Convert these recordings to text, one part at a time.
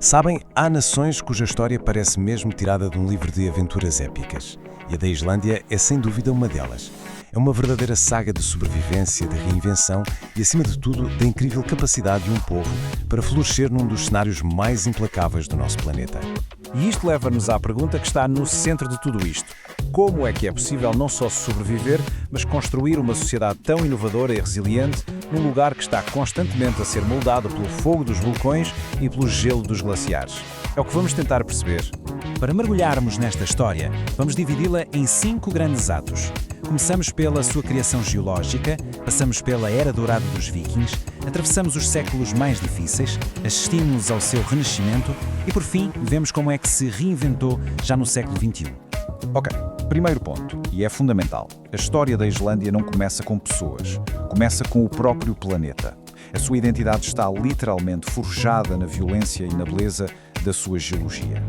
Sabem, há nações cuja história parece mesmo tirada de um livro de aventuras épicas. E a da Islândia é sem dúvida uma delas. É uma verdadeira saga de sobrevivência, de reinvenção e, acima de tudo, da incrível capacidade de um povo para florescer num dos cenários mais implacáveis do nosso planeta. E isto leva-nos à pergunta que está no centro de tudo isto. Como é que é possível não só sobreviver, mas construir uma sociedade tão inovadora e resiliente num lugar que está constantemente a ser moldado pelo fogo dos vulcões e pelo gelo dos glaciares? É o que vamos tentar perceber. Para mergulharmos nesta história, vamos dividi-la em 5 grandes atos. Começamos pela sua criação geológica, passamos pela Era Dourada dos Vikings, atravessamos os séculos mais difíceis, assistimos ao seu renascimento e, por fim, vemos como é que se reinventou já no século XXI. Ok, primeiro ponto, e é fundamental. A história da Islândia não começa com pessoas, começa com o próprio planeta. A sua identidade está literalmente forjada na violência e na beleza da sua geologia.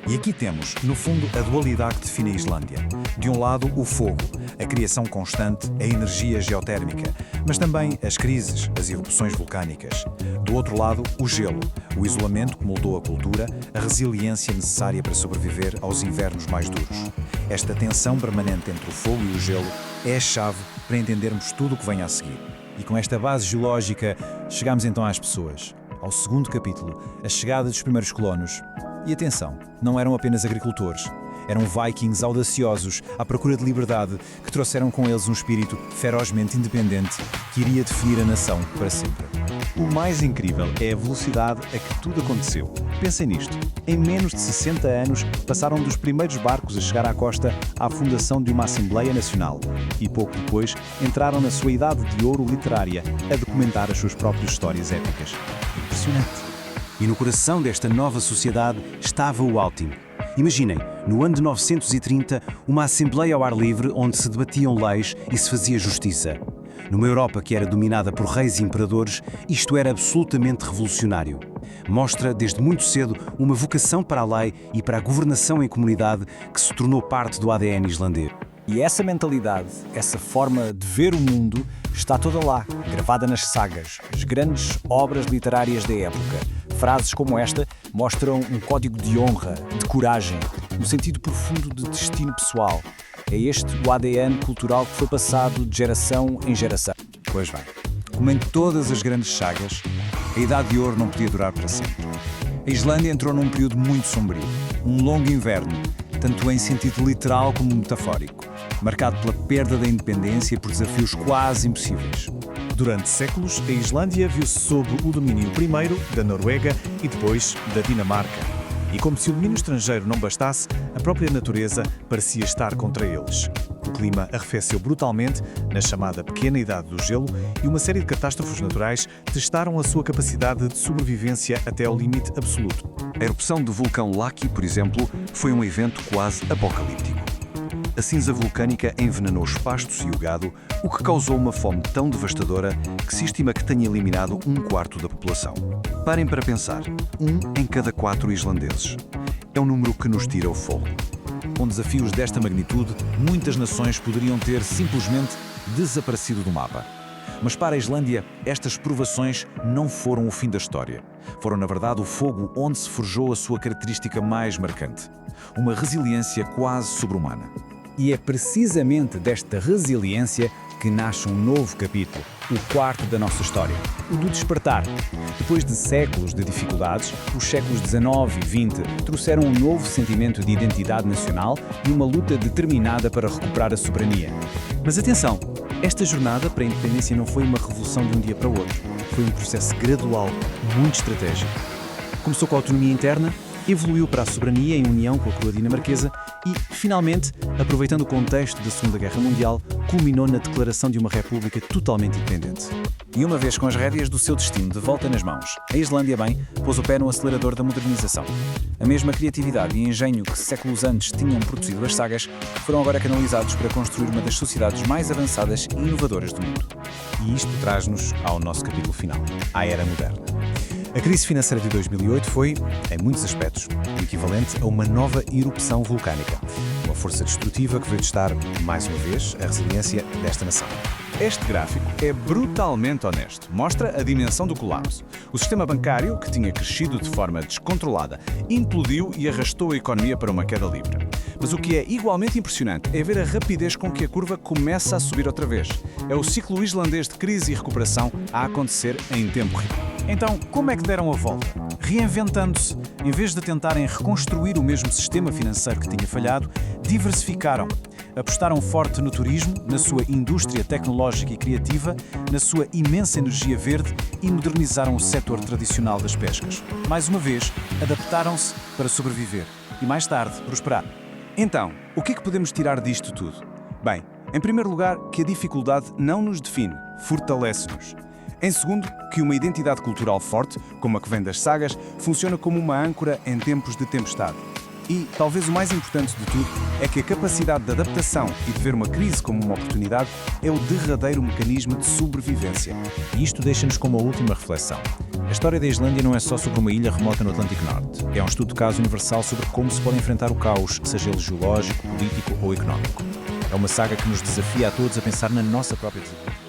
E aqui temos, no fundo, a dualidade que define a Islândia. De um lado, o fogo, a criação constante, a energia geotérmica, mas também as crises, as erupções vulcânicas. Do outro lado, o gelo, o isolamento que moldou a cultura, a resiliência necessária para sobreviver aos invernos mais duros. Esta tensão permanente entre o fogo e o gelo é a chave para entendermos tudo o que vem a seguir. E com esta base geológica, chegamos então às pessoas. Ao segundo capítulo, a chegada dos primeiros colonos. E atenção, não eram apenas agricultores. Eram vikings audaciosos à procura de liberdade que trouxeram com eles um espírito ferozmente independente que iria definir a nação para sempre. O mais incrível é a velocidade a que tudo aconteceu. Pensem nisto. Em menos de 60 anos, passaram dos primeiros barcos a chegar à costa à fundação de uma Assembleia Nacional e, pouco depois, entraram na sua idade de ouro literária a documentar as suas próprias histórias épicas. Impressionante. E no coração desta nova sociedade estava o Althing. Imaginem, no ano de 930, uma assembleia ao ar livre onde se debatiam leis e se fazia justiça. Numa Europa que era dominada por reis e imperadores, isto era absolutamente revolucionário. Mostra, desde muito cedo, uma vocação para a lei e para a governação em comunidade que se tornou parte do ADN islandês. E essa mentalidade, essa forma de ver o mundo, está toda lá, gravada nas sagas, as grandes obras literárias da época. Frases como esta mostram um código de honra, de coragem, um sentido profundo de destino pessoal. É este o ADN cultural que foi passado de geração em geração. Pois bem, como em todas as grandes sagas, a Idade de Ouro não podia durar para sempre. A Islândia entrou num período muito sombrio, um longo inverno, tanto em sentido literal como metafórico, marcado pela perda da independência e por desafios quase impossíveis. Durante séculos, a Islândia viu-se sob o domínio primeiro da Noruega e depois da Dinamarca. E como se o domínio estrangeiro não bastasse, a própria natureza parecia estar contra eles. O clima arrefeceu brutalmente na chamada Pequena Idade do Gelo e uma série de catástrofes naturais testaram a sua capacidade de sobrevivência até ao limite absoluto. A erupção do vulcão Laki, por exemplo, foi um evento quase apocalíptico. A cinza vulcânica envenenou os pastos e o gado, o que causou uma fome tão devastadora que se estima que tenha eliminado 1/4 da população. Parem para pensar, 1 em cada 4 islandeses. É um número que nos tira o fôlego. Com desafios desta magnitude, muitas nações poderiam ter simplesmente desaparecido do mapa. Mas para a Islândia, estas provações não foram o fim da história. Foram, na verdade, o fogo onde se forjou a sua característica mais marcante. Uma resiliência quase sobre-humana. E é precisamente desta resiliência que nasce um novo capítulo, o quarto da nossa história, o do despertar. Depois de séculos de dificuldades, os séculos XIX e XX trouxeram um novo sentimento de identidade nacional e uma luta determinada para recuperar a soberania. Mas atenção, esta jornada para a independência não foi uma revolução de um dia para o outro. Foi um processo gradual, muito estratégico. Começou com a autonomia interna, evoluiu para a soberania em união com a coroa dinamarquesa e, finalmente, aproveitando o contexto da Segunda Guerra Mundial, culminou na declaração de uma república totalmente independente. E uma vez com as rédeas do seu destino de volta nas mãos, a Islândia, bem, pôs o pé no acelerador da modernização. A mesma criatividade e engenho que séculos antes tinham produzido as sagas foram agora canalizados para construir uma das sociedades mais avançadas e inovadoras do mundo. E isto traz-nos ao nosso capítulo final, à Era Moderna. A crise financeira de 2008 foi, em muitos aspectos, o equivalente a uma nova erupção vulcânica. Uma força destrutiva que veio testar, mais uma vez, a resiliência desta nação. Este gráfico é brutalmente honesto. Mostra a dimensão do colapso. O sistema bancário, que tinha crescido de forma descontrolada, implodiu e arrastou a economia para uma queda livre. Mas o que é igualmente impressionante é ver a rapidez com que a curva começa a subir outra vez. É o ciclo islandês de crise e recuperação a acontecer em tempo real. Então, como é que deram a volta? Reinventando-se. Em vez de tentarem reconstruir o mesmo sistema financeiro que tinha falhado, diversificaram. Apostaram forte no turismo, na sua indústria tecnológica e criativa, na sua imensa energia verde e modernizaram o setor tradicional das pescas. Mais uma vez, adaptaram-se para sobreviver e, mais tarde, prosperar. Então, o que é que podemos tirar disto tudo? Bem, em primeiro lugar, que a dificuldade não nos define, fortalece-nos. Em segundo, que uma identidade cultural forte, como a que vem das sagas, funciona como uma âncora em tempos de tempestade. E, talvez o mais importante de tudo, é que a capacidade de adaptação e de ver uma crise como uma oportunidade é o derradeiro mecanismo de sobrevivência. E isto deixa-nos com uma última reflexão. A história da Islândia não é só sobre uma ilha remota no Atlântico Norte. É um estudo de caso universal sobre como se pode enfrentar o caos, seja ele geológico, político ou económico. É uma saga que nos desafia a todos a pensar na nossa própria desigualdade.